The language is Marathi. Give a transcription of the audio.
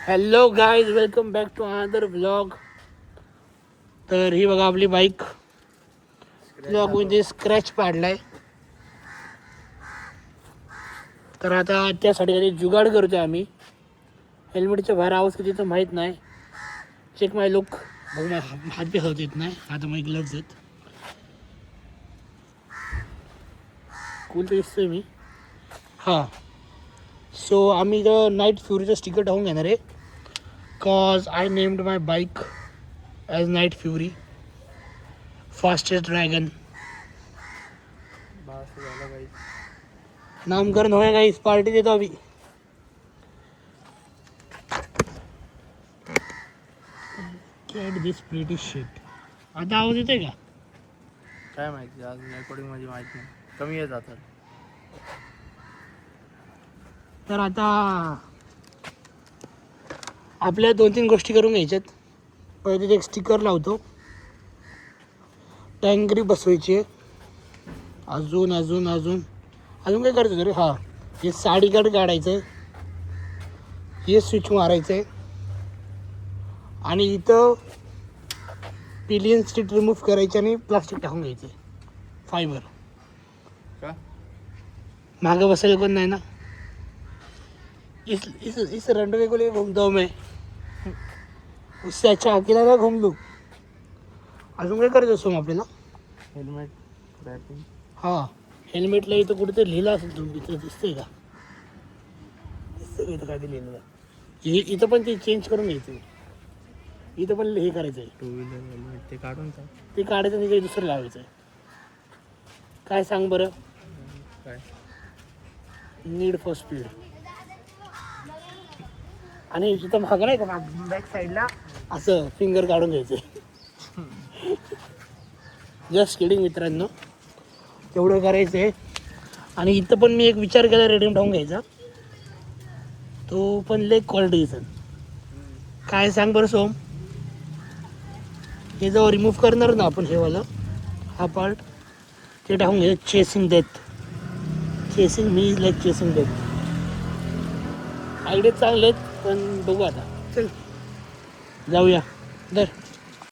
Hello guys, welcome back to another vlog. तर ही बघा आपली बाईक ब्लॉगमध्ये स्क्रॅच पाडलाय. तर आता त्यासाठी काही जुगाड करतोय आम्ही. हेल्मेटच्या बाहेर आवाज किती तर माहीत नाही. चेक माय लुक. बघ, हात बी हलत येत नाही. हात माझे ग्लव्ज आहेत. कूल तर दिसतोय मी. हां, सो आम्ही इथं नाईट फ्युरीचं स्टिकर टाकून घेणार आहे. Cause I named my bike as night fury, fastest dragon. नामकरण होय गाईस, पार्टी देतो अभी. कॅट दिस प्रिटी शिट. आता आवाज येतोय का? काय माहिती, आज रेकॉर्डिंग माझी माहिती नाही, कमी येत जातात. तर आता आपल्या 2-3 गोष्टी करून घ्यायच्यात. पहिले तिथे एक स्टिकर लावतो, टँगरी बसवायची आहे. अजून अजून अजून अजून काय करायचं रे? हां, हे साडी कार्ड काढायचं आहे, हे स्विच मारायचं आहे आणि इथं पिलियन स्टिक रिमूव्ह करायची आणि प्लास्टिक टाकून घ्यायचं आहे, फायबर. का मागं बसायला कोण नाही ना. इस रनवे को लेके घूमता हूँ मैं, उससे अच्छा अकेला ना घूम लूँ. अजून काय करायचं असतो मग आपल्याला? Helmet wrapping. हां, हेल्मेटला इथं कुठेतरी लिहिलं असेल, तुम्ही इथं दिसतंय का? दिसतंय का इथं काय ते लिहिलेलं? इथं पण ते चेंज करून घ्यायचं आहे. इथं पण हे करायचं आहे. टू व्हीलर हेल्मेट ते काढून का? ते काढायचं आणि काही दुसरं लावायचं आहे. काय सांग बरं? काय नीड फॉर स्पीड. आणि इथं मागं नाही का, बॅक साईडला असं फिंगर काढून घ्यायचं आहे. जस्ट किडिंग मित्रांनो, तेवढं करायचं आहे. आणि इथं पण मी एक विचार केला रेडियम टाकून घ्यायचा, तो पण लेग कॉल्ड रिझन. काय सांग बरं सोम? हे जेव्हा रिमूव्ह करणार ना आपण, हेवालं हा पार्ट, ते टाकून घ्यायचं. Chasing death. Chasing me is like chasing death. Idea चांगले आहेत, पण बघू आता. चल जाऊया. दर